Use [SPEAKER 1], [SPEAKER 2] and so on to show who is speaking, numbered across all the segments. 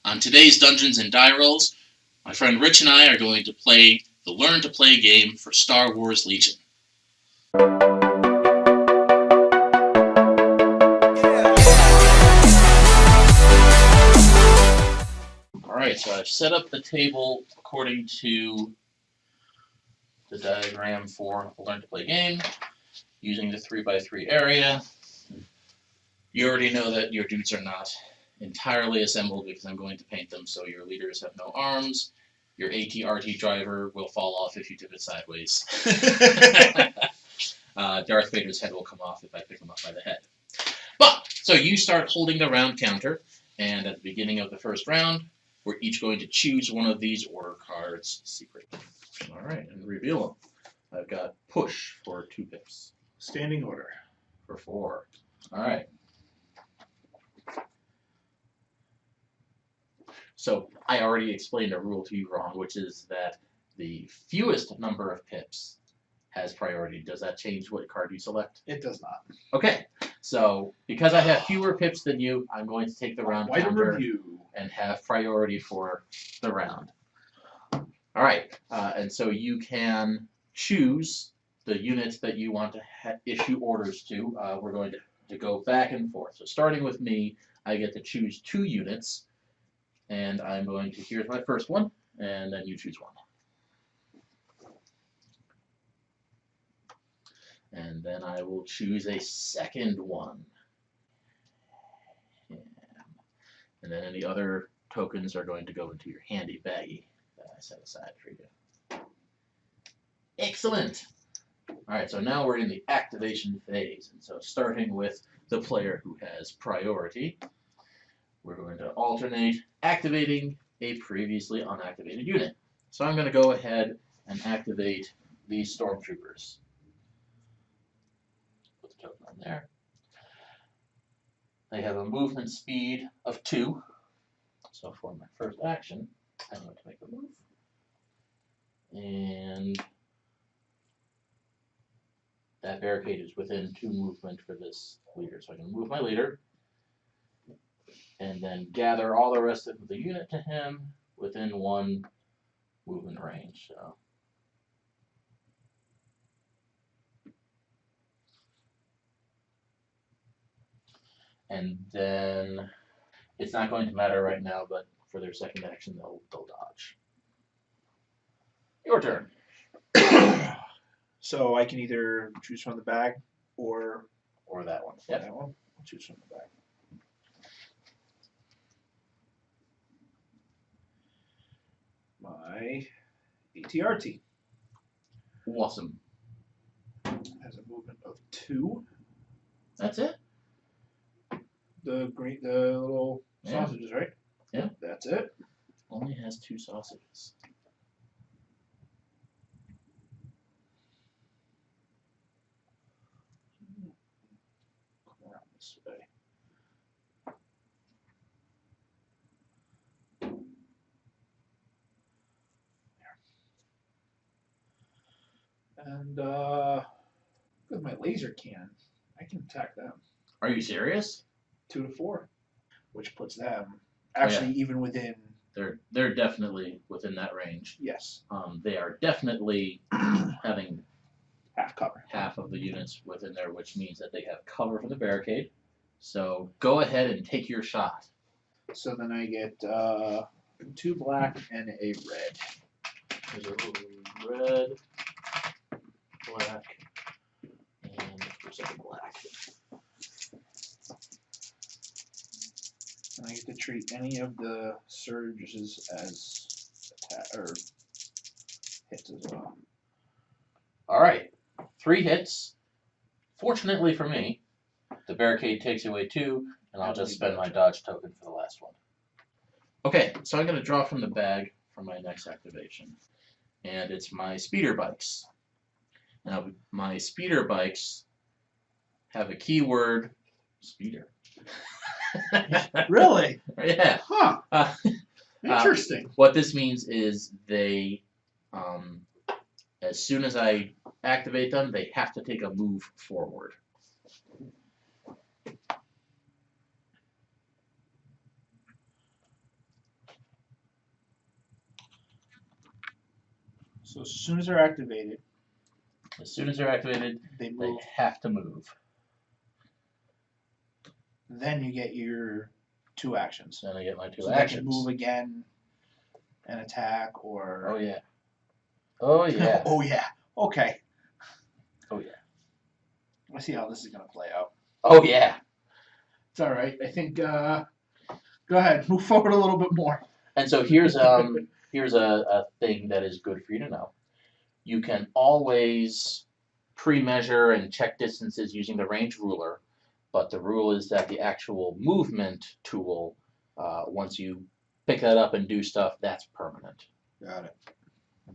[SPEAKER 1] On today's Dungeons and Die Rolls, my friend Rich and I are going to play the Learn to Play game for Star Wars Legion. Alright, so I've set up the table according to the diagram for the Learn to Play game, using the 3x3 area. You already know that your dudes are not entirely assembled because I'm going to paint them, so your leaders have no arms. Your AT-RT driver will fall off if you tip it sideways. Darth Vader's head will come off if I pick him up by the head. But, so you start holding the round counter, and at the beginning of the first round, we're each going to choose one of these order cards secretly. Alright, and reveal them. I've got push for 2 pips.
[SPEAKER 2] Standing order.
[SPEAKER 1] For 4. Alright. So I already explained a rule to you wrong, which is that the fewest number of pips has priority. Does that change what card you select?
[SPEAKER 2] It does not.
[SPEAKER 1] Okay, so because I have fewer pips than you, I'm going to take the round counter and have priority for the round. All right, and so you can choose the units that you want to issue orders to. We're going to go back and forth. So starting with me, I get to choose 2 units. And I'm going to, here's my first one, and then you choose one. And then I will choose a second one. And then any other tokens are going to go into your handy baggie that I set aside for you. Excellent! Alright, so now we're in the activation phase. And so starting with the player who has priority, we're going to alternate activating a previously unactivated unit. So I'm going to go ahead and activate these stormtroopers. Put the token on there. They have a movement speed of 2. So for my first action, I'm going to make a move. And that barricade is within 2 movement for this leader. So I can move my leader. And then gather all the rest of the unit to him within 1 movement range. So. And then it's not going to matter right now, but for their second action, they'll dodge. Your turn.
[SPEAKER 2] So I can either choose from the bag or
[SPEAKER 1] that one.
[SPEAKER 2] Yep. That one. I'll choose from the bag. My AT-RT.
[SPEAKER 1] Awesome.
[SPEAKER 2] Has a movement of 2.
[SPEAKER 1] That's it?
[SPEAKER 2] The little sausages, right?
[SPEAKER 1] Yeah.
[SPEAKER 2] That's it.
[SPEAKER 1] Only has 2 sausages.
[SPEAKER 2] Come around this way. And with my laser cannon, I can attack them.
[SPEAKER 1] Are you serious?
[SPEAKER 2] 2 to 4, which puts them actually even within.
[SPEAKER 1] They're definitely within that range.
[SPEAKER 2] Yes.
[SPEAKER 1] They are definitely having
[SPEAKER 2] half cover.
[SPEAKER 1] Half of the units within there, which means that they have cover from the barricade. So go ahead and take your shot.
[SPEAKER 2] So then I get 2 black and a red.
[SPEAKER 1] There's a red, black, and there's a black.
[SPEAKER 2] And I get to treat any of the surges as hits as well.
[SPEAKER 1] All right, 3 hits. Fortunately for me, the barricade takes away 2, and I'll just spend my dodge token for the last one. Okay, so I'm going to draw from the bag for my next activation. And it's my speeder bikes. Now, my speeder bikes have a keyword, speeder.
[SPEAKER 2] Really?
[SPEAKER 1] Yeah.
[SPEAKER 2] Huh. Interesting.
[SPEAKER 1] What this means is they, as soon as I activate them, they have to take a move forward.
[SPEAKER 2] So as soon as they're activated,
[SPEAKER 1] they
[SPEAKER 2] they move.
[SPEAKER 1] have to move.
[SPEAKER 2] Then you get your 2 actions.
[SPEAKER 1] Then I get my 2
[SPEAKER 2] So
[SPEAKER 1] actions.
[SPEAKER 2] they can move again and attack, or.
[SPEAKER 1] Oh yeah. Oh yeah.
[SPEAKER 2] Oh yeah. Okay.
[SPEAKER 1] Oh yeah.
[SPEAKER 2] Let's see how this is gonna play out.
[SPEAKER 1] Oh yeah.
[SPEAKER 2] It's all right. I think. Go ahead. Move forward a little bit more.
[SPEAKER 1] And so here's a thing that is good for you to know. You can always pre-measure and check distances using the range ruler, but the rule is that the actual movement tool, once you pick that up and do stuff, that's permanent.
[SPEAKER 2] Got it.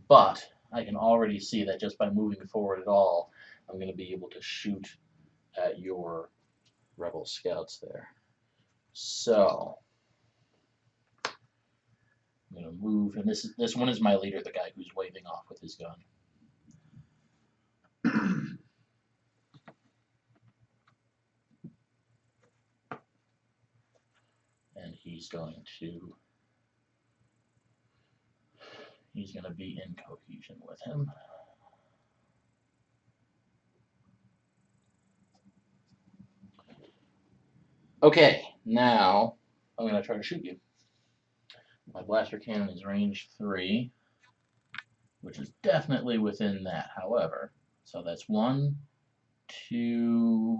[SPEAKER 1] But I can already see that just by moving forward at all, I'm going to be able to shoot at your rebel scouts there. So I'm going to move, and this one is my leader, the guy who's waving off with his gun. And he's going to be in cohesion with him. Okay, now I'm going to try to shoot you. My blaster cannon is range 3, which is definitely within that, however. So that's 1, 2,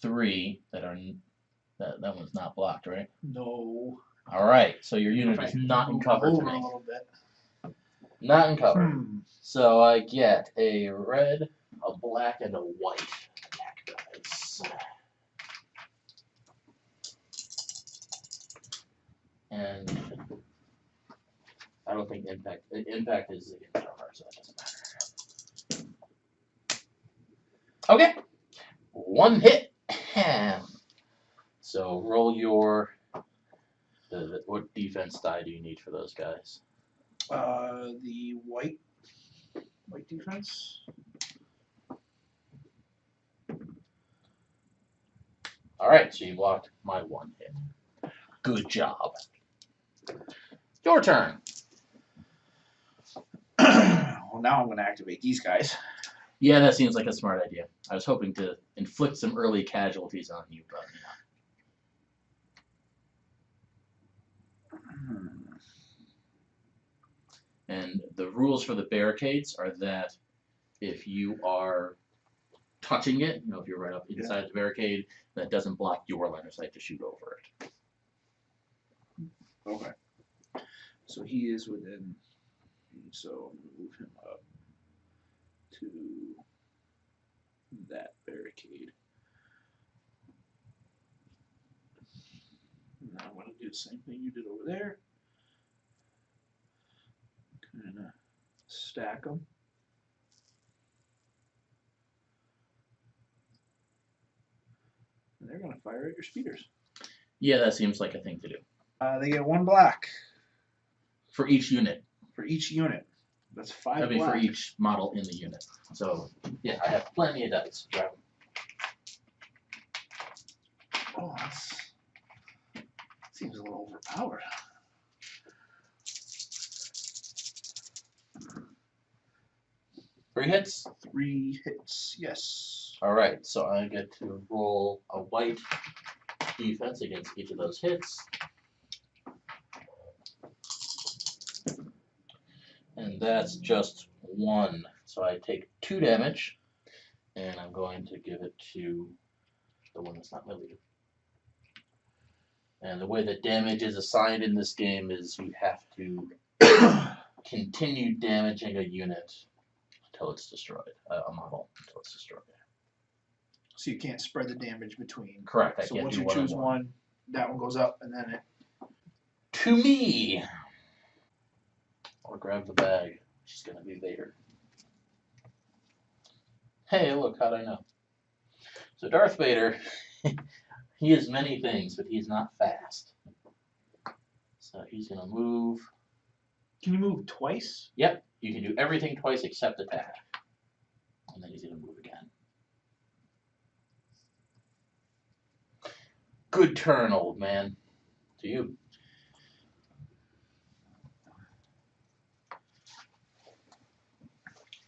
[SPEAKER 1] 3 that one's not blocked, right?
[SPEAKER 2] No.
[SPEAKER 1] All right, so your unit is not in cover
[SPEAKER 2] Over
[SPEAKER 1] tonight.
[SPEAKER 2] a little bit.
[SPEAKER 1] Not in cover. So I get a red, a black, and a white attack dice. And I don't think impact is against armor, so that doesn't matter. Okay, 1 hit. So roll your what defense die do you need for those guys?
[SPEAKER 2] The white defense.
[SPEAKER 1] All right, so you blocked my 1 hit. Good job. Your turn.
[SPEAKER 2] Well, now I'm going to activate these guys.
[SPEAKER 1] Yeah, that seems like a smart idea. I was hoping to inflict some early casualties on you, but And the rules for the barricades are that if you are touching it, if you're right up inside the barricade, that doesn't block your line of sight to shoot over it.
[SPEAKER 2] Okay. So he is within. So I'm going to move him up to that barricade. Now I'm going to do the same thing you did over there. Kind of stack them. And they're going to fire at your speeders.
[SPEAKER 1] Yeah, that seems like a thing to do.
[SPEAKER 2] They get 1 black.
[SPEAKER 1] For each unit.
[SPEAKER 2] For each unit. That's 5
[SPEAKER 1] That'd be
[SPEAKER 2] black.
[SPEAKER 1] for each model in the unit. So, yeah, I have plenty of dice. Grab them.
[SPEAKER 2] Oh, that seems a little overpowered.
[SPEAKER 1] Three hits?
[SPEAKER 2] 3 hits, yes.
[SPEAKER 1] All right, so I get to roll a white defense against each of those hits. And that's just 1. So I take 2 damage, and I'm going to give it to the one that's not my leader. And the way that damage is assigned in this game is you have to continue damaging a unit until it's destroyed, a model until it's destroyed.
[SPEAKER 2] So you can't spread the damage between.
[SPEAKER 1] Correct. I
[SPEAKER 2] So
[SPEAKER 1] can't
[SPEAKER 2] once
[SPEAKER 1] do
[SPEAKER 2] you
[SPEAKER 1] one
[SPEAKER 2] choose
[SPEAKER 1] on
[SPEAKER 2] one, that one goes up, and then it.
[SPEAKER 1] To me. Or grab the bag. She's gonna be Vader. Hey, look, how'd I know? So Darth Vader, he is many things, but he's not fast. So he's gonna move.
[SPEAKER 2] Can you move twice?
[SPEAKER 1] Yep, you can do everything twice except attack. And then he's gonna move again. Good turn, old man. To you.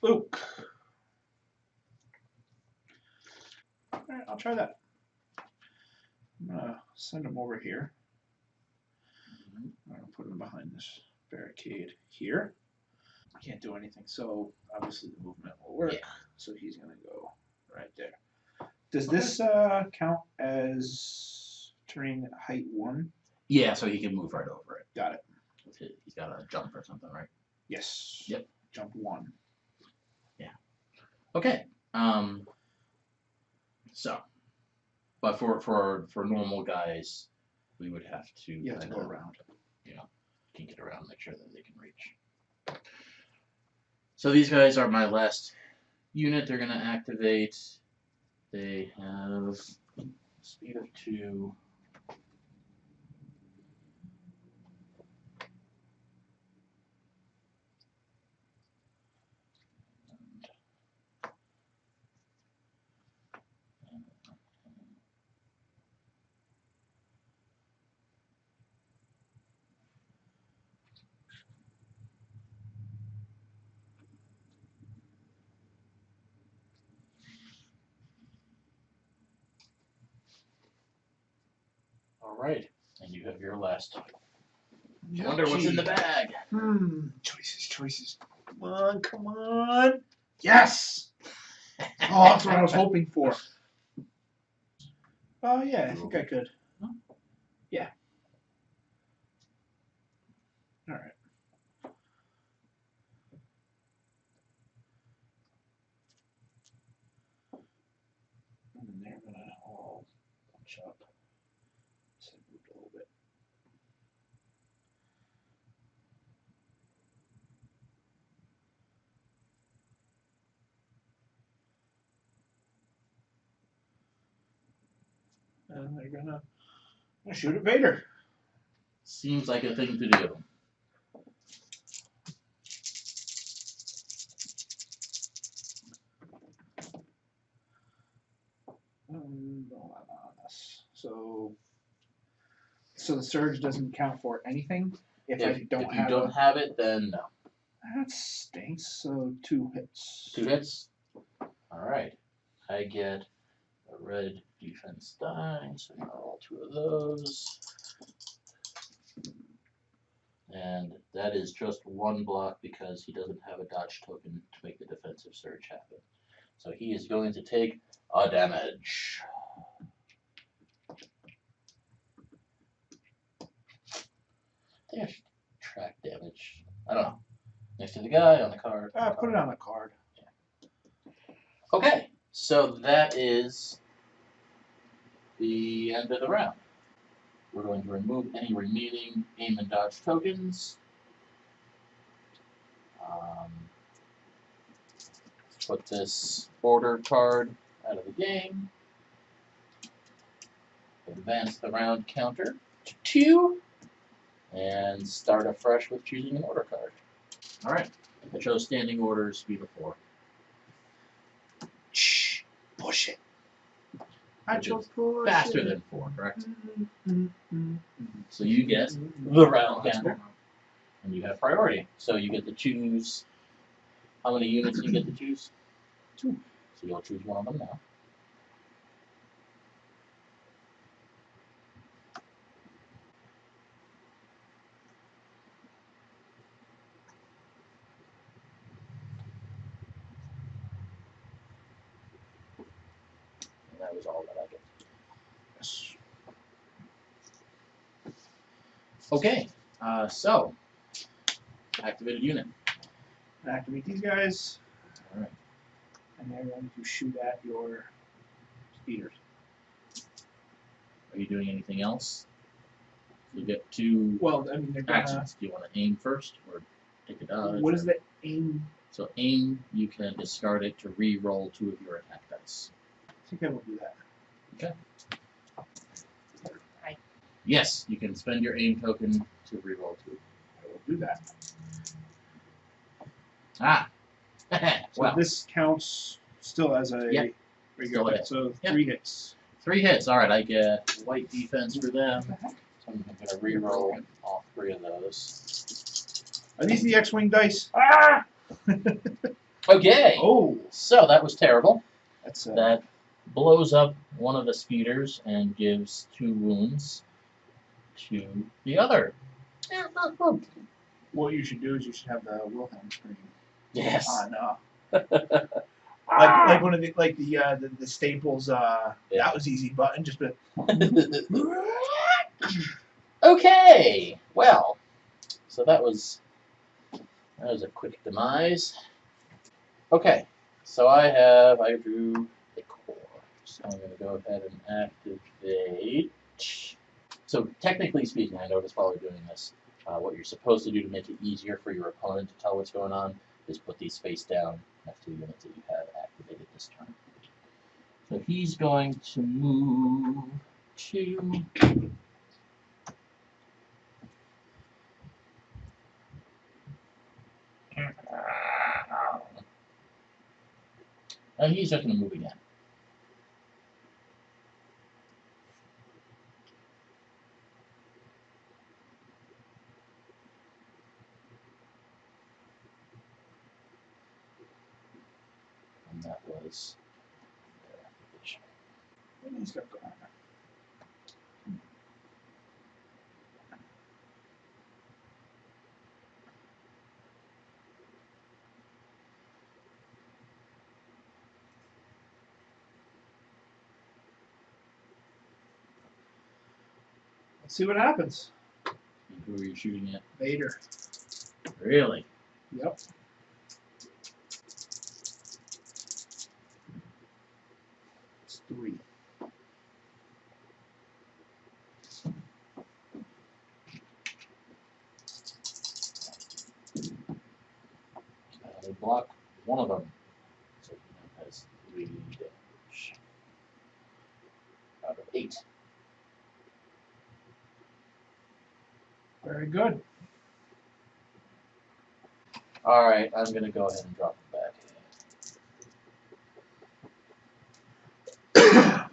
[SPEAKER 2] Luke. Alright, I'll try that. I'm gonna send him over here. I'm gonna put him behind this barricade here. Can't do anything, so obviously the movement will work.
[SPEAKER 1] Yeah.
[SPEAKER 2] So he's gonna go right there. Does this count as terrain height 1?
[SPEAKER 1] Yeah, so he can move right over it.
[SPEAKER 2] Got it.
[SPEAKER 1] He's got a jump or something, right?
[SPEAKER 2] Yes.
[SPEAKER 1] Yep.
[SPEAKER 2] Jump 1.
[SPEAKER 1] Yeah. Okay. So, but for normal guys, we would have to.
[SPEAKER 2] You have to go around.
[SPEAKER 1] You know, kink it around, make sure that they can reach. So these guys are my last unit. They're gonna activate. They have speed of 2. All right, and you have your last. Wonder what's in the bag.
[SPEAKER 2] Choices. Come on. Yes. Oh, that's what I was hoping for. Oh yeah, I think I could. Yeah. All right. And then they're gonna all bunch up. So move a little bit. And they're gonna shoot at Vader.
[SPEAKER 1] Seems like a thing to do.
[SPEAKER 2] So the surge doesn't count for anything if I don't
[SPEAKER 1] if
[SPEAKER 2] have.
[SPEAKER 1] you don't have it, then no.
[SPEAKER 2] That stinks. So 2 hits.
[SPEAKER 1] 2 hits. All right. I get a red defense die, so I roll 2 of those. And that is just 1 block because he doesn't have a dodge token to make the defensive surge happen. So he is going to take a damage. I think I should track damage. I don't know. Next to the guy on the card.
[SPEAKER 2] Put it on the card.
[SPEAKER 1] Yeah. Okay, so that is the end of the round. We're going to remove any remaining aim and dodge tokens. Put this order card out of the game. Advance the round counter to 2. And start afresh with choosing an order card. Alright, I chose standing order, speed of 4.
[SPEAKER 2] Shh, push it.
[SPEAKER 1] I chose faster than 4, correct? So you get the round counter, and you have priority. So you get to choose how many units you get to choose? 2. So you'll choose one of them now. And that was all that I get.
[SPEAKER 2] Yes.
[SPEAKER 1] Okay, so activated unit.
[SPEAKER 2] Activate these guys.
[SPEAKER 1] All right.
[SPEAKER 2] And they're going to shoot at your speeders.
[SPEAKER 1] Are you doing anything else? You get 2
[SPEAKER 2] Well, I mean, they're gonna.
[SPEAKER 1] actions. Do you want to aim first or take a dodge?
[SPEAKER 2] What is the aim?
[SPEAKER 1] So aim, you can discard it to re-roll 2 of your attack dice.
[SPEAKER 2] I think I will do that.
[SPEAKER 1] Okay. Yes, you can spend your aim token to re-roll 2.
[SPEAKER 2] I will do that.
[SPEAKER 1] Ah.
[SPEAKER 2] So
[SPEAKER 1] Well,
[SPEAKER 2] this counts still as a
[SPEAKER 1] Yep.
[SPEAKER 2] regular hit. So
[SPEAKER 1] Yep.
[SPEAKER 2] 3 hits.
[SPEAKER 1] 3 hits. All right, I get white defense for them. So I'm going to re-roll all 3 of those.
[SPEAKER 2] Are these the X-wing dice? Ah!
[SPEAKER 1] Okay.
[SPEAKER 2] Oh,
[SPEAKER 1] So that was terrible.
[SPEAKER 2] that's
[SPEAKER 1] That blows up one of the speeders and gives 2 wounds to the other.
[SPEAKER 2] what you should do is you should have the Wilhelm scream
[SPEAKER 1] Yes.
[SPEAKER 2] on. Like one of the the Staples.
[SPEAKER 1] Yeah.
[SPEAKER 2] That was easy button. Just been.
[SPEAKER 1] Okay. Well, so that was a quick demise. Okay. So I drew a core. So I'm going to go ahead and activate. So technically speaking, I noticed while we're doing this, what you're supposed to do to make it easier for your opponent to tell what's going on is put these face down next to the units that you have activated this turn. So he's going to move to and he's just going to move again. And that was their activation.
[SPEAKER 2] He's got going on. Let's see what happens.
[SPEAKER 1] And who are you shooting at?
[SPEAKER 2] Vader.
[SPEAKER 1] Really?
[SPEAKER 2] Yep. It's 3.
[SPEAKER 1] They block one of them. So he now has 3 damage. Out of 8.
[SPEAKER 2] Very good.
[SPEAKER 1] Alright, I'm going to go ahead and drop him back.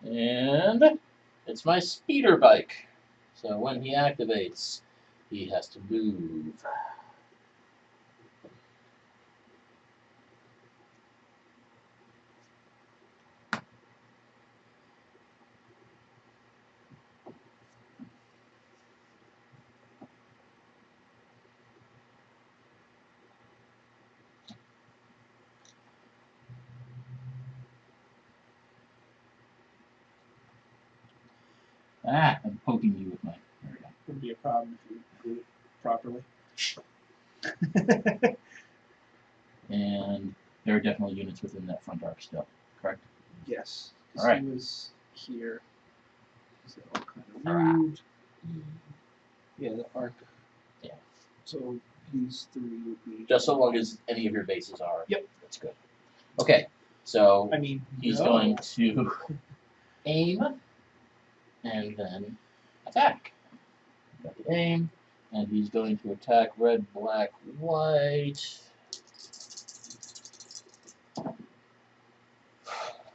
[SPEAKER 1] And it's my speeder bike. So when he activates, he has to move. Ah, I'm poking you with my. There we go.
[SPEAKER 2] Wouldn't be a problem if you do it properly.
[SPEAKER 1] And there are definitely units within that front arc still, correct?
[SPEAKER 2] Yes.
[SPEAKER 1] All right.
[SPEAKER 2] He was here. So all kind of moved. Yeah, the arc.
[SPEAKER 1] Yeah.
[SPEAKER 2] So these 3 would be.
[SPEAKER 1] Just so long as any of your bases are.
[SPEAKER 2] Yep.
[SPEAKER 1] That's good. Okay, so
[SPEAKER 2] I mean,
[SPEAKER 1] he's
[SPEAKER 2] no.
[SPEAKER 1] going to aim and then attack. Got the aim, and he's going to attack red, black, white.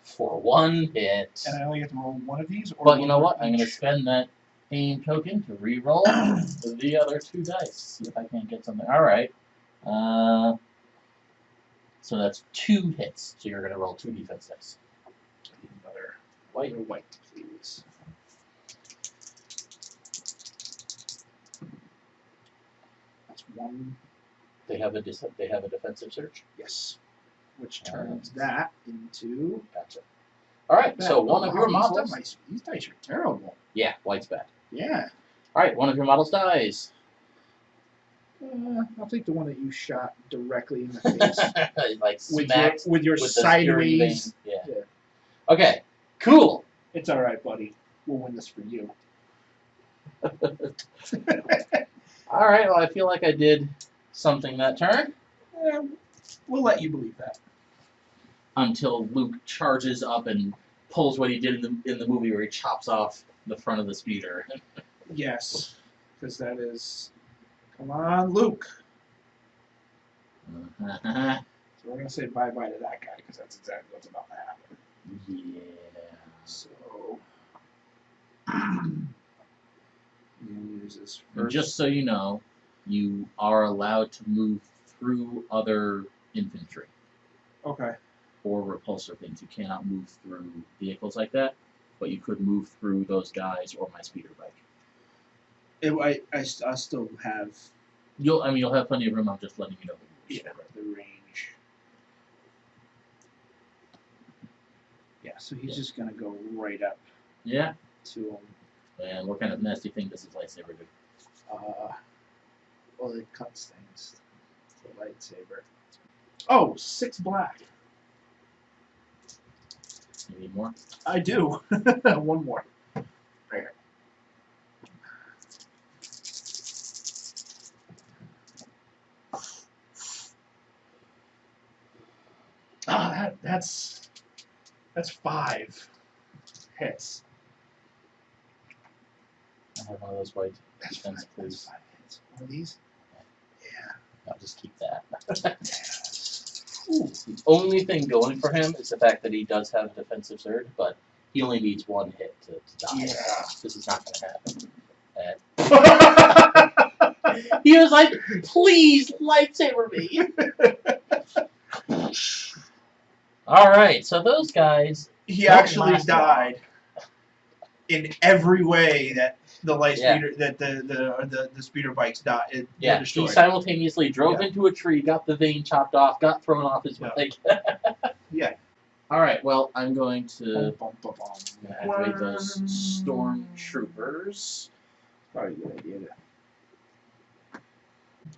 [SPEAKER 1] For 1 hit.
[SPEAKER 2] And I only get to roll one of these? Or
[SPEAKER 1] But you know what?
[SPEAKER 2] each?
[SPEAKER 1] I'm going to spend that aim token to re-roll the other 2 dice. See if I can't get something. Alright. So that's 2 hits. So you're going to roll 2 defense dice.
[SPEAKER 2] Another
[SPEAKER 1] White.
[SPEAKER 2] white, please. That's 1.
[SPEAKER 1] They have a defensive search.
[SPEAKER 2] Yes. Which turns that into.
[SPEAKER 1] Gotcha. All right.
[SPEAKER 2] That.
[SPEAKER 1] So one of your models.
[SPEAKER 2] These dice are terrible.
[SPEAKER 1] Yeah, white's bad.
[SPEAKER 2] Yeah.
[SPEAKER 1] All right. One of your models dies.
[SPEAKER 2] I'll take the one that you shot directly in the face.
[SPEAKER 1] Like
[SPEAKER 2] with your
[SPEAKER 1] with
[SPEAKER 2] sideways.
[SPEAKER 1] Yeah.
[SPEAKER 2] Yeah.
[SPEAKER 1] Okay. Cool.
[SPEAKER 2] It's all right, buddy. We'll win this for you.
[SPEAKER 1] All right. Well, I feel like I did something that turn.
[SPEAKER 2] We'll let you believe that.
[SPEAKER 1] Until Luke charges up and pulls what he did in the movie where he chops off the front of the speeder.
[SPEAKER 2] Yes, because that is. Come on, Luke. So we're gonna say bye-bye to that guy because that's exactly what's about to happen.
[SPEAKER 1] Yeah.
[SPEAKER 2] So. Use this
[SPEAKER 1] And
[SPEAKER 2] first.
[SPEAKER 1] just so you know, you are allowed to move through other infantry
[SPEAKER 2] Okay.
[SPEAKER 1] or repulsor things. You cannot move through vehicles like that, but you could move through those guys or my speeder bike.
[SPEAKER 2] I still have
[SPEAKER 1] You'll have plenty of room. I'm just letting you know.
[SPEAKER 2] the range. Yeah, so he's just gonna go right up
[SPEAKER 1] Yeah.
[SPEAKER 2] to him.
[SPEAKER 1] And what kind of nasty thing does his lightsaber do?
[SPEAKER 2] Well, it cuts things. It's a lightsaber. Oh, 6 black.
[SPEAKER 1] You need more?
[SPEAKER 2] I do. One more. Right here. That's 5 hits.
[SPEAKER 1] I have one of those white
[SPEAKER 2] That's
[SPEAKER 1] defense,
[SPEAKER 2] 5
[SPEAKER 1] please.
[SPEAKER 2] hits. One of these? Yeah.
[SPEAKER 1] I'll just keep that.
[SPEAKER 2] Yes. Ooh.
[SPEAKER 1] The only thing going for him is the fact that he does have a defensive surge, but he only needs 1 hit to die.
[SPEAKER 2] Yeah.
[SPEAKER 1] This is not going to happen. And he was like, please lightsaber me. Alright, so those guys.
[SPEAKER 2] He
[SPEAKER 1] don't
[SPEAKER 2] actually
[SPEAKER 1] last
[SPEAKER 2] died in every way that the light
[SPEAKER 1] Yeah.
[SPEAKER 2] speeder that the speeder bikes died.
[SPEAKER 1] Yeah, he
[SPEAKER 2] destroyed.
[SPEAKER 1] simultaneously drove
[SPEAKER 2] Yeah.
[SPEAKER 1] into a tree, got the vein chopped off, got thrown off his bike.
[SPEAKER 2] Yeah.
[SPEAKER 1] Alright, well, I'm going to
[SPEAKER 2] Bum, bum, bum, bum.
[SPEAKER 1] activate those stormtroopers.
[SPEAKER 2] Probably a good idea.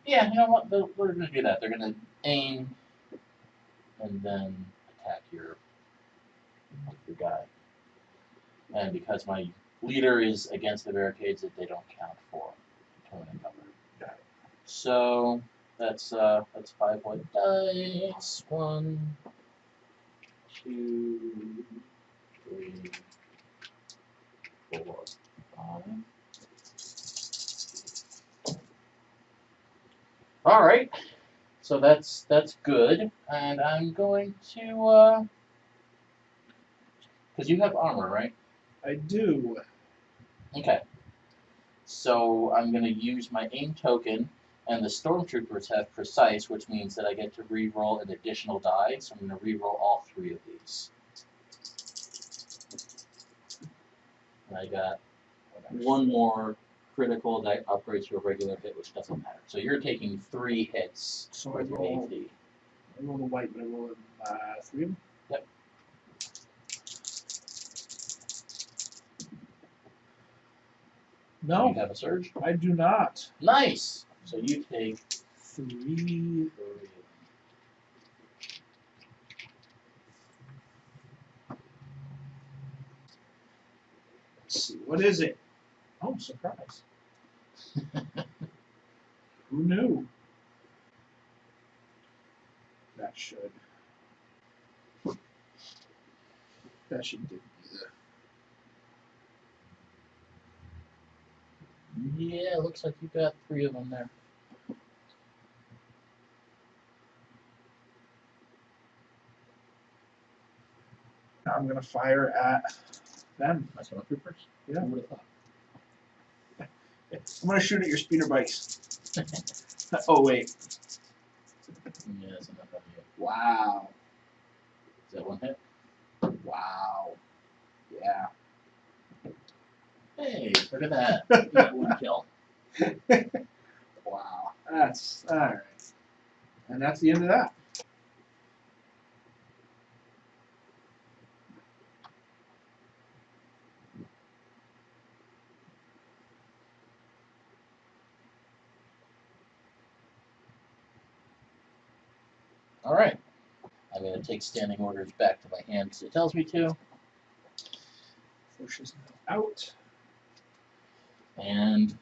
[SPEAKER 1] Yeah, you know what? We're going to do that. They're going to aim and then attack your guy. And because my leader is against the barricades, that they don't count for turn and cover.
[SPEAKER 2] Got it.
[SPEAKER 1] So that's 5 white dice. 1, 2, 3, 4, 5. All right. So that's good, and I'm going to because you have armor, right?
[SPEAKER 2] I do.
[SPEAKER 1] Okay. So I'm going to use my aim token, and the stormtroopers have precise, which means that I get to re-roll an additional die. So I'm going to re-roll all 3 of these. And I got 1 more critical that upgrades to a regular hit, which doesn't matter. So you're taking 3 hits
[SPEAKER 2] So
[SPEAKER 1] with your
[SPEAKER 2] I
[SPEAKER 1] AD.
[SPEAKER 2] roll the white, but I roll 3 of them.
[SPEAKER 1] Yep.
[SPEAKER 2] No,
[SPEAKER 1] You have a surge?
[SPEAKER 2] I do not.
[SPEAKER 1] Nice! So you take
[SPEAKER 2] 3.
[SPEAKER 1] 3.
[SPEAKER 2] Let's see. What is it?
[SPEAKER 1] Oh, surprise.
[SPEAKER 2] Who knew? That should give me the.
[SPEAKER 1] Yeah, looks like you got 3 of them there.
[SPEAKER 2] Now I'm gonna fire at them.
[SPEAKER 1] My stormtroopers?
[SPEAKER 2] Yeah.
[SPEAKER 1] Who would have thought?
[SPEAKER 2] I'm gonna shoot at your speeder bikes. Oh wait.
[SPEAKER 1] Yeah, that's enough of you.
[SPEAKER 2] Wow.
[SPEAKER 1] Is that 1 hit?
[SPEAKER 2] Wow. Yeah.
[SPEAKER 1] Hey, look at that. You got 1 kill.
[SPEAKER 2] Wow. That's all right. And that's the end of that.
[SPEAKER 1] All right. I'm going to take standing orders back to my hand because it tells me to.
[SPEAKER 2] Pushes out.
[SPEAKER 1] And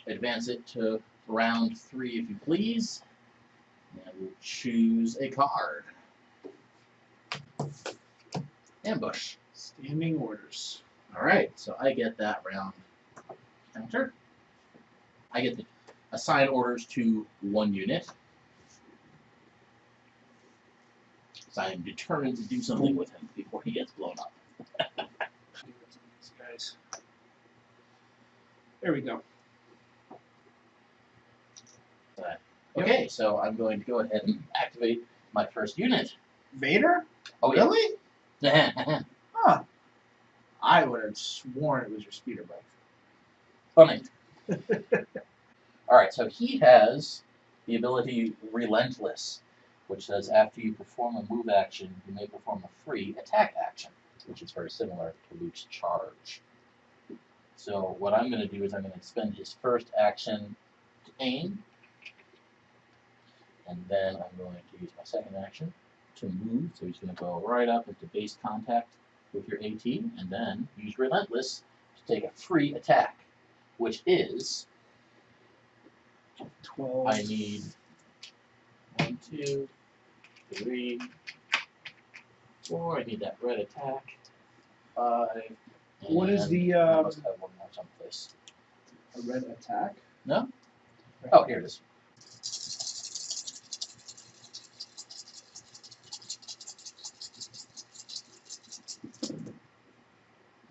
[SPEAKER 1] advance it to round 3, if you please. And we'll choose a card. Ambush.
[SPEAKER 2] Standing orders.
[SPEAKER 1] All right, so I get that round counter. I get to assign orders to 1 unit. So I'm determined to do something with him before he gets blown up.
[SPEAKER 2] These guys. There we go.
[SPEAKER 1] Okay, so I'm going to go ahead and activate my first unit.
[SPEAKER 2] Vader?
[SPEAKER 1] Oh, yeah.
[SPEAKER 2] Really? Huh. I would have sworn it was your speeder bike.
[SPEAKER 1] Funny. Alright, so he has the ability Relentless, which says after you perform a move action, you may perform a free attack action, which is very similar to Luke's charge. So what I'm going to do is I'm going to spend his first action to aim, and then I'm going to use my second action to move. So he's going to go right up into base contact with your AT, and then use Relentless to take a free attack, which is
[SPEAKER 2] 12.
[SPEAKER 1] I need 1, 2, 3, 4. I need that red attack. 5.
[SPEAKER 2] What is the
[SPEAKER 1] I must have one more someplace.
[SPEAKER 2] a red attack?
[SPEAKER 1] No? Oh, here it is.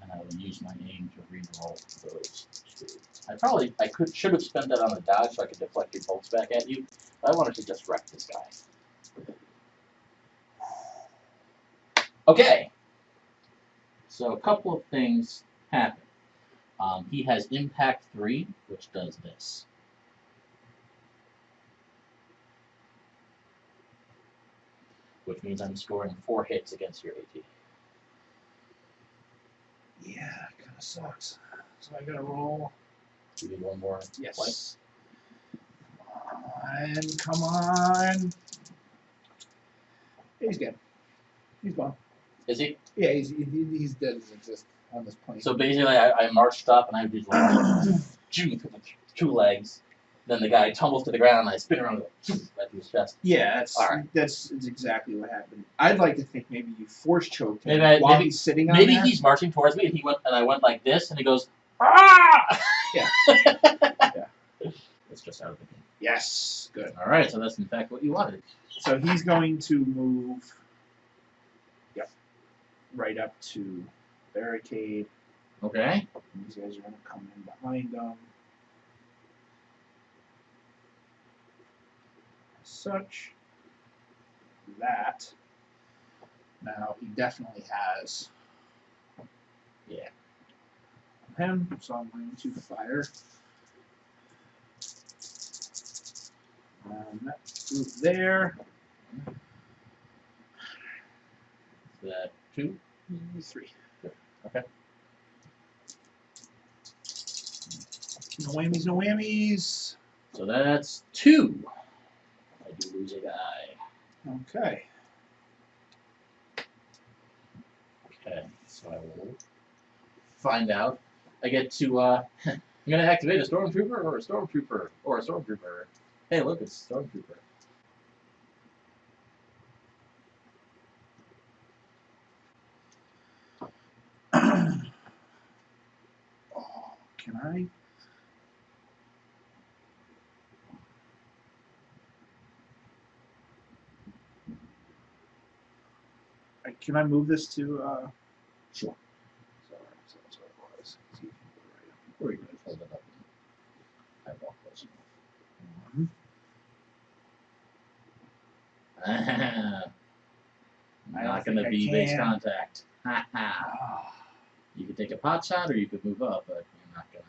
[SPEAKER 1] And I will use my aim to reroll those 2. Should have spent that on a dodge so I could deflect your bolts back at you. But I wanted to just wreck this guy. Okay. So a couple of things happen. He has Impact 3, which does this. Which means I'm scoring 4 hits against your AT.
[SPEAKER 2] Yeah, kind of sucks. So I gotta roll.
[SPEAKER 1] You need one more.
[SPEAKER 2] Yes. Come on. He's good. He's gone.
[SPEAKER 1] Is he?
[SPEAKER 2] Yeah, he's dead as exist on this plane.
[SPEAKER 1] So basically, I marched up and I did like 2 legs. Then the guy tumbles to the ground and I spin around and go right through his chest.
[SPEAKER 2] Yeah, that's exactly what happened. I'd like to think maybe you force choked him while he's sitting on
[SPEAKER 1] Maybe
[SPEAKER 2] there.
[SPEAKER 1] he's marching towards me and I went like this and he goes, ah!
[SPEAKER 2] Yeah.
[SPEAKER 1] Yeah. It's just out of the game.
[SPEAKER 2] Yes, good.
[SPEAKER 1] All right, so that's in fact what you wanted.
[SPEAKER 2] So he's going to move. Yep. Right up to barricade.
[SPEAKER 1] Okay.
[SPEAKER 2] These guys are going to come in behind them. Such that now he definitely has him, so I'm going to fire that group there.
[SPEAKER 1] Is that 2?
[SPEAKER 2] 3.
[SPEAKER 1] Okay.
[SPEAKER 2] No whammies, no whammies.
[SPEAKER 1] So that's 2. I do lose a guy.
[SPEAKER 2] Okay.
[SPEAKER 1] Okay, so I will find out. I get to, I'm going to activate a Stormtrooper or a Stormtrooper or a Stormtrooper. Hey, look, it's a Stormtrooper.
[SPEAKER 2] Oh, can I? Can I move this to?
[SPEAKER 1] Sure.
[SPEAKER 2] Sorry, so that's what it was. See if you can
[SPEAKER 1] Or you can hold it up and eyeball close enough. Not going to be base contact. Ha ha. You could take a pot shot or you could move up, but you're not going to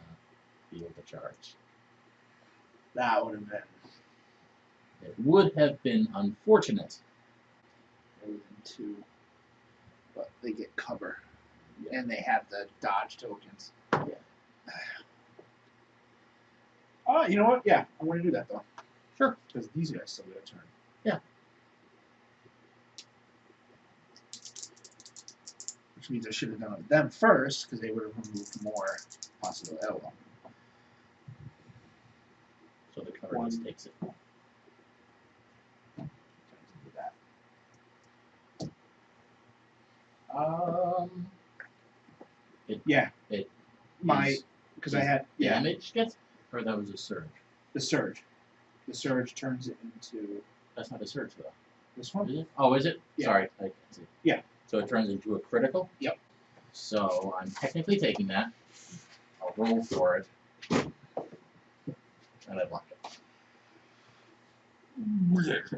[SPEAKER 1] be able to charge.
[SPEAKER 2] That would have been.
[SPEAKER 1] It would have been unfortunate.
[SPEAKER 2] It would have been 2. But they get cover. Yeah. And they have the dodge tokens.
[SPEAKER 1] Yeah.
[SPEAKER 2] You know what? Yeah, I'm going to do that though.
[SPEAKER 1] Sure.
[SPEAKER 2] Because these guys still get a turn.
[SPEAKER 1] Yeah.
[SPEAKER 2] Which means I should have done it with them first, because they would have removed more possible L.
[SPEAKER 1] So the cover just takes it.
[SPEAKER 2] Because I had
[SPEAKER 1] damage gets, or that was a surge.
[SPEAKER 2] The surge turns it into.
[SPEAKER 1] That's not a surge though.
[SPEAKER 2] This one?
[SPEAKER 1] Is it? Oh, is it?
[SPEAKER 2] Yeah.
[SPEAKER 1] Sorry, I can't see.
[SPEAKER 2] Yeah.
[SPEAKER 1] So it turns into a critical.
[SPEAKER 2] Yep.
[SPEAKER 1] So I'm technically taking that. I'll roll for it, and I block it.
[SPEAKER 2] That's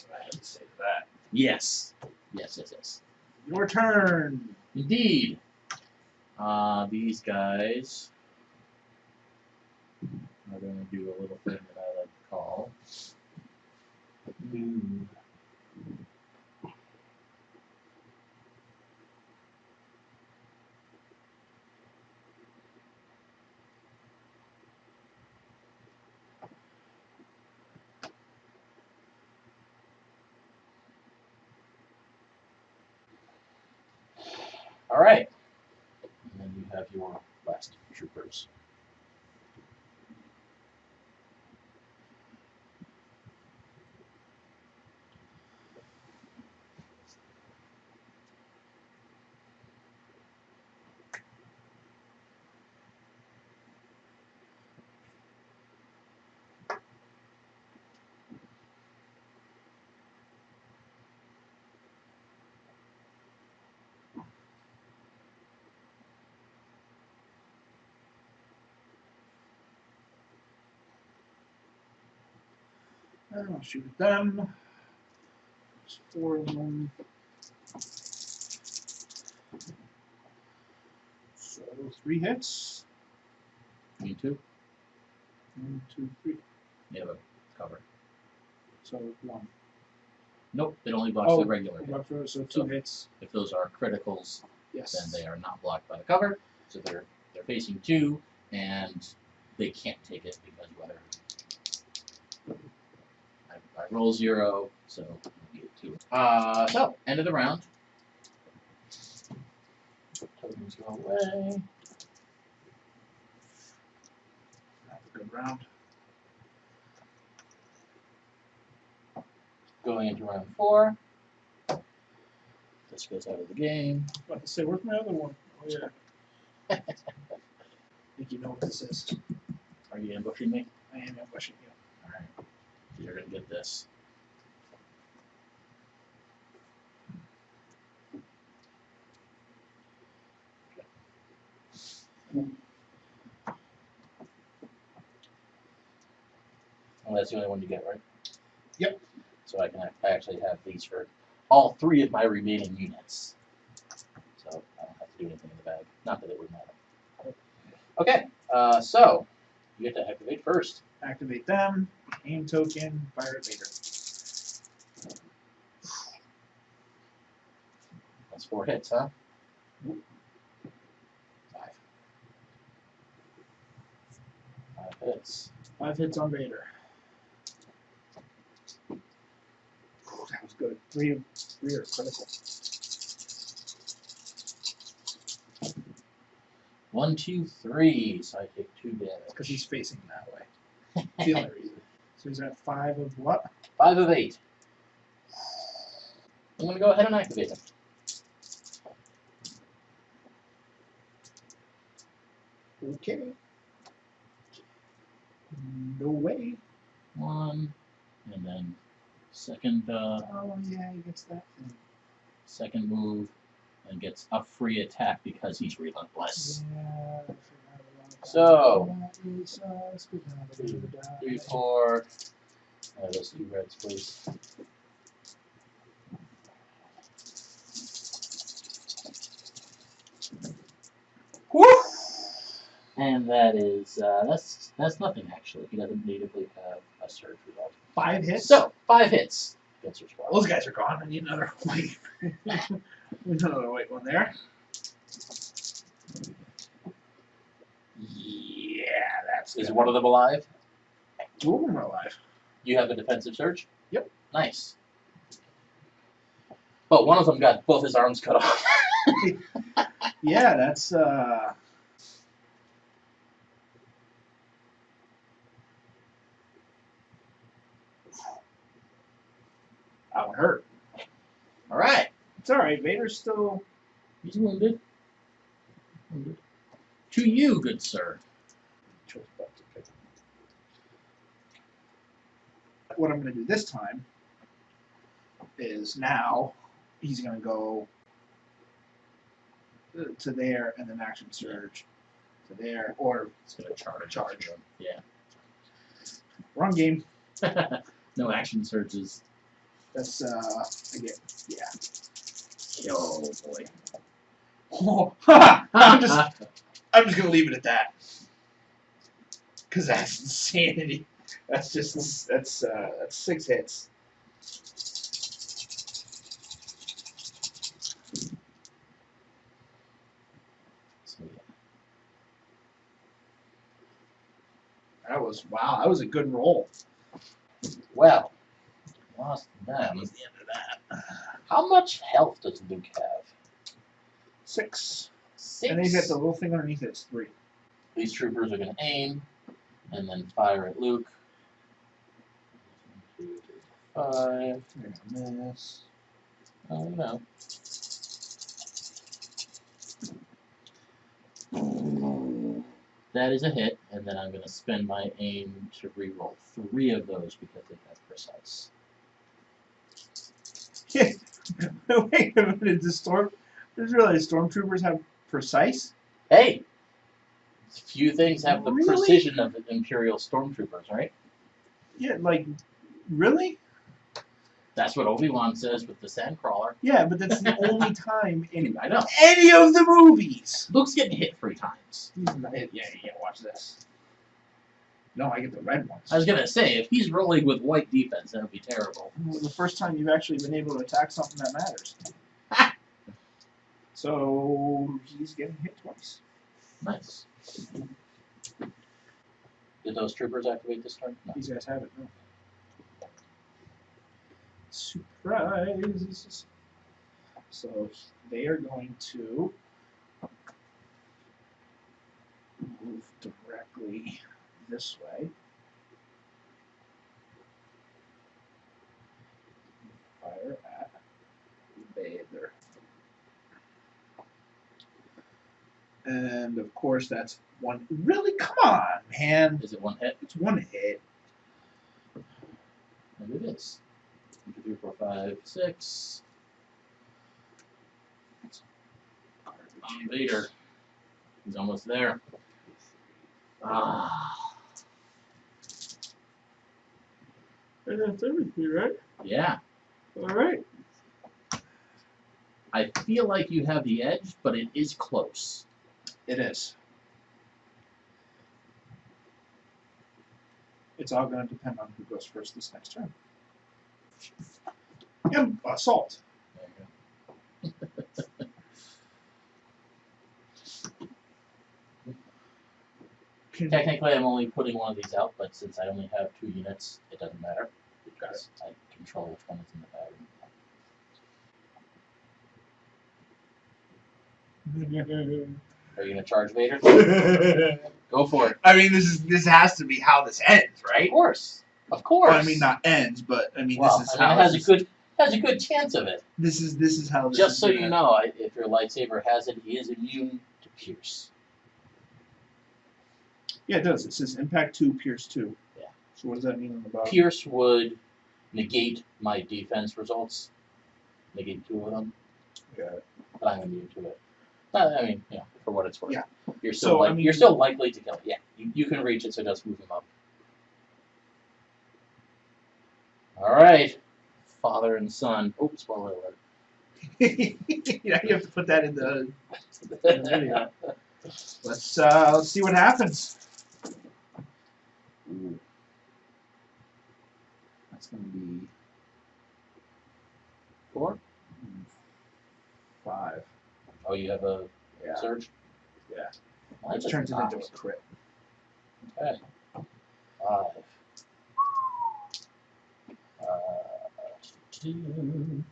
[SPEAKER 2] what I had to say to that.
[SPEAKER 1] Yes. Yes.
[SPEAKER 2] Your turn.
[SPEAKER 1] Indeed. These guys are going to do a little thing that I like to call move. All right. And then you have your last troopers.
[SPEAKER 2] And I'll shoot at them. There's 4 of them. So 3 hits.
[SPEAKER 1] Me too.
[SPEAKER 2] 1, 2, 3.
[SPEAKER 1] You have a cover.
[SPEAKER 2] So 1.
[SPEAKER 1] Nope, it only blocks the regular hit.
[SPEAKER 2] So 2
[SPEAKER 1] So-
[SPEAKER 2] hits.
[SPEAKER 1] If those are criticals,
[SPEAKER 2] Yes.
[SPEAKER 1] then they are not blocked by the cover. So they're facing 2, and they can't take it because whether I roll 0, so you get 2. So end of the round. Tokens go away.
[SPEAKER 2] That's a good round.
[SPEAKER 1] Going into round 4. This goes out of the game.
[SPEAKER 2] I was about to say, where's my other one? Oh yeah. I think you know what this is.
[SPEAKER 1] Are you ambushing me?
[SPEAKER 2] I am ambushing you.
[SPEAKER 1] Alright. You're gonna get this. Well, that's the only one you get, right?
[SPEAKER 2] Yep.
[SPEAKER 1] So I actually have these for all 3 of my remaining units. So I don't have to do anything in the bag. Not that it would matter. Okay, so you get to activate first.
[SPEAKER 2] Activate them. Aim token. Fire at Vader.
[SPEAKER 1] That's 4 hits, huh? 5. 5 hits.
[SPEAKER 2] 5 hits on Vader. That was good. 3 are critical.
[SPEAKER 1] 1, 2, 3. So I take 2 damage.
[SPEAKER 2] Because he's facing that way. That's the only reason. So he's at 5 of what?
[SPEAKER 1] 5 of 8. I'm gonna go ahead and activate him.
[SPEAKER 2] Okay. No way.
[SPEAKER 1] 1, and then second
[SPEAKER 2] Oh yeah, he gets that thing.
[SPEAKER 1] second move, and gets a free attack because he's relentless.
[SPEAKER 2] Yeah, I forgot about that.
[SPEAKER 1] So,
[SPEAKER 2] That is, 'cause now they're gonna die.
[SPEAKER 1] 3, 4. Those 2 reds, please. Woo! And that is that's nothing actually. He doesn't natively have a surge result.
[SPEAKER 2] 5 hits?
[SPEAKER 1] So 5 hits against your squad.
[SPEAKER 2] Those guys are gone. I need another white. Another white one there. Yeah, that's
[SPEAKER 1] Is
[SPEAKER 2] good.
[SPEAKER 1] one of them alive?
[SPEAKER 2] 2 of them are alive.
[SPEAKER 1] You have a defensive surge?
[SPEAKER 2] Yep.
[SPEAKER 1] Nice. But one of them got both his arms cut off.
[SPEAKER 2] Yeah, that's that one hurt.
[SPEAKER 1] Alright.
[SPEAKER 2] It's alright, Vader's still
[SPEAKER 1] He's wounded. To you, good sir.
[SPEAKER 2] what I'm gonna do this time is now he's gonna go to there and then action surge to there or
[SPEAKER 1] It's gonna charge.
[SPEAKER 2] Charge.
[SPEAKER 1] Yeah.
[SPEAKER 2] wrong game.
[SPEAKER 1] No action surges.
[SPEAKER 2] That's I get
[SPEAKER 1] Oh boy.
[SPEAKER 2] Oh, I'm just gonna leave it at that. Cause that's insanity. That's 6 hits.
[SPEAKER 1] So, yeah.
[SPEAKER 2] That was a good roll.
[SPEAKER 1] Well, lost
[SPEAKER 2] That
[SPEAKER 1] them.
[SPEAKER 2] was the end of that.
[SPEAKER 1] How much health does Luke have?
[SPEAKER 2] 6.
[SPEAKER 1] 6.
[SPEAKER 2] And then you get the little thing underneath it. It's 3.
[SPEAKER 1] These troopers are going to aim and then fire at Luke. 1, 2, 3, 5.
[SPEAKER 2] They're gonna miss.
[SPEAKER 1] Oh no. That is a hit, and then I'm going to spend my aim to reroll 3 of those because they have precise.
[SPEAKER 2] Wait a minute, I just realized stormtroopers have precise?
[SPEAKER 1] Hey! Few things have the
[SPEAKER 2] Really?
[SPEAKER 1] precision of Imperial stormtroopers, right?
[SPEAKER 2] Yeah, like, really?
[SPEAKER 1] That's what Obi-Wan says with the Sandcrawler.
[SPEAKER 2] Yeah, but that's the only time in
[SPEAKER 1] I know.
[SPEAKER 2] any of the movies.
[SPEAKER 1] Luke's getting hit 3 times.
[SPEAKER 2] He's not, yeah, you can't watch this. No, I get the red ones.
[SPEAKER 1] I was going to say, if he's rolling with white defense, that would be terrible.
[SPEAKER 2] The first time you've actually been able to attack something that matters. So he's getting hit twice.
[SPEAKER 1] Nice. Did those troopers activate this turn? No.
[SPEAKER 2] These guys have it. No. Surprise! So they are going to move directly this way. Fire at Vader. And of course, that's one. Really? Come on, man.
[SPEAKER 1] Is it 1 hit?
[SPEAKER 2] It's 1 hit.
[SPEAKER 1] Maybe it is. 1, 2, 3, 4, 5, 6. On Vader. He's almost there. Ah.
[SPEAKER 2] And that's everything, right?
[SPEAKER 1] Yeah.
[SPEAKER 2] All right.
[SPEAKER 1] I feel like you have the edge, but it is close.
[SPEAKER 2] It is. It's all going to depend on who goes first this next turn. And assault.
[SPEAKER 1] There you go. Technically, I'm only putting one of these out, but since I only have 2 units, it doesn't matter because I control which one is in the bag. Are you gonna charge Vader? Go for it.
[SPEAKER 2] I mean, this has to be how this ends, right?
[SPEAKER 1] Of course, of course.
[SPEAKER 2] Well, I mean, not ends, but I mean,
[SPEAKER 1] Well,
[SPEAKER 2] this is
[SPEAKER 1] I mean,
[SPEAKER 2] how
[SPEAKER 1] it has a good chance of it.
[SPEAKER 2] This is how. This
[SPEAKER 1] Just
[SPEAKER 2] is
[SPEAKER 1] so
[SPEAKER 2] gonna
[SPEAKER 1] you know, if your lightsaber has it, he is immune to pierce.
[SPEAKER 2] Yeah, it does. It says impact 2, pierce 2.
[SPEAKER 1] Yeah.
[SPEAKER 2] So what does that mean on the bottom?
[SPEAKER 1] Pierce would negate my defense results. Negate 2 of them.
[SPEAKER 2] Yeah.
[SPEAKER 1] But I'm immune to it. I mean, you know, for what it's worth.
[SPEAKER 2] Yeah.
[SPEAKER 1] You're still you're still likely to kill it. Yeah. You can reach it, so just move him up. All right. Father and son. Oops, spoiler alert.
[SPEAKER 2] Yeah, you have to put that in the video. Let's see what happens. Ooh. That's gonna be
[SPEAKER 1] 4.
[SPEAKER 2] 5.
[SPEAKER 1] Oh, you have a
[SPEAKER 2] Yeah.
[SPEAKER 1] surge?
[SPEAKER 2] Yeah.
[SPEAKER 1] Well,
[SPEAKER 2] It turns it into a crit.
[SPEAKER 1] Okay. 5. 2.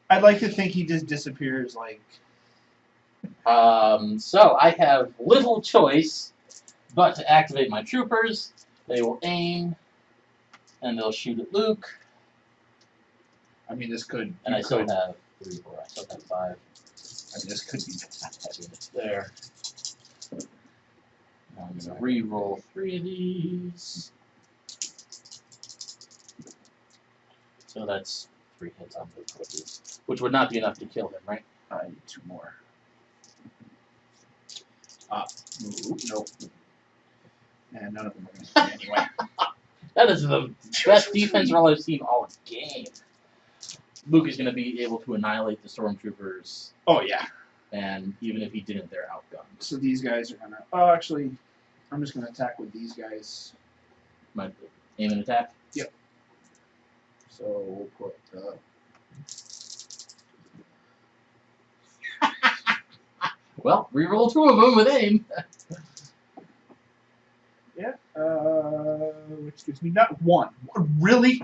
[SPEAKER 2] I'd like to think he just disappears like.
[SPEAKER 1] So I have little choice but to activate my troopers. They will aim, and they'll shoot at Luke.
[SPEAKER 2] I mean, this could.
[SPEAKER 1] And I still have 3, 4. I still have 5.
[SPEAKER 2] I mean, this could be.
[SPEAKER 1] Units there. 1, I'm going to re-roll 3 of these. So that's 3 hits on those cookies, which would not be enough to kill him, right?
[SPEAKER 2] I need 2 more. Nope. And none of them are going to hit me anyway.
[SPEAKER 1] That is the best defense roll I've seen all game. Luke is going to be able to annihilate the stormtroopers.
[SPEAKER 2] Oh, yeah.
[SPEAKER 1] And even if he didn't, they're outgunned.
[SPEAKER 2] So these guys are going to... Oh, actually, I'm just going to attack with these guys.
[SPEAKER 1] Might aim and attack?
[SPEAKER 2] Yep. So we'll put...
[SPEAKER 1] Well, reroll 2 of them with aim.
[SPEAKER 2] Yeah. Which gives me not 1. Really?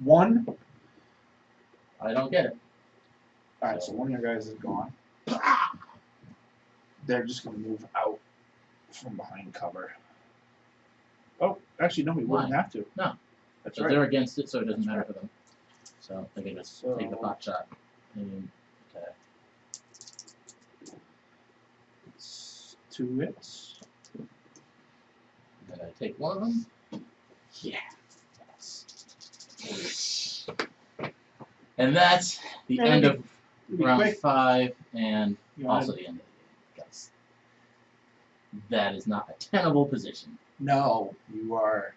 [SPEAKER 2] 1?
[SPEAKER 1] I don't get it.
[SPEAKER 2] Alright, so one of your guys is gone. They're just going to move out from behind cover. Oh, actually, no, we wouldn't have to.
[SPEAKER 1] No.
[SPEAKER 2] That's
[SPEAKER 1] So
[SPEAKER 2] right.
[SPEAKER 1] they're against it, so it doesn't
[SPEAKER 2] That's
[SPEAKER 1] matter
[SPEAKER 2] right.
[SPEAKER 1] for them. So they can just
[SPEAKER 2] So-
[SPEAKER 1] take the pot shot. And attack.
[SPEAKER 2] It's 2 hits.
[SPEAKER 1] And then I take one of them. Yeah. Yes. And that's the end of
[SPEAKER 2] Be
[SPEAKER 1] round
[SPEAKER 2] quick.
[SPEAKER 1] 5 and
[SPEAKER 2] You
[SPEAKER 1] also
[SPEAKER 2] wanna-
[SPEAKER 1] the end of the game. Guys. That is not a tenable position.
[SPEAKER 2] No, you are.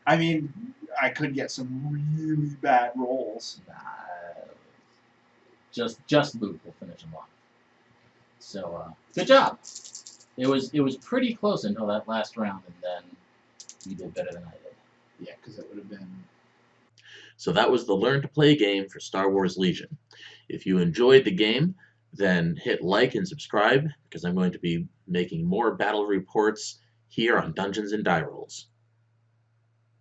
[SPEAKER 2] I mean, I could get some really bad rolls.
[SPEAKER 1] Nah, just Luke will finish him off. So good job. It was pretty close until that last round, and then you did better than I did.
[SPEAKER 2] Yeah, because it would have been.
[SPEAKER 1] So that was the Learn to Play game for Star Wars Legion. If you enjoyed the game, then hit like and subscribe, because I'm going to be making more battle reports here on Dungeons and Die Rolls.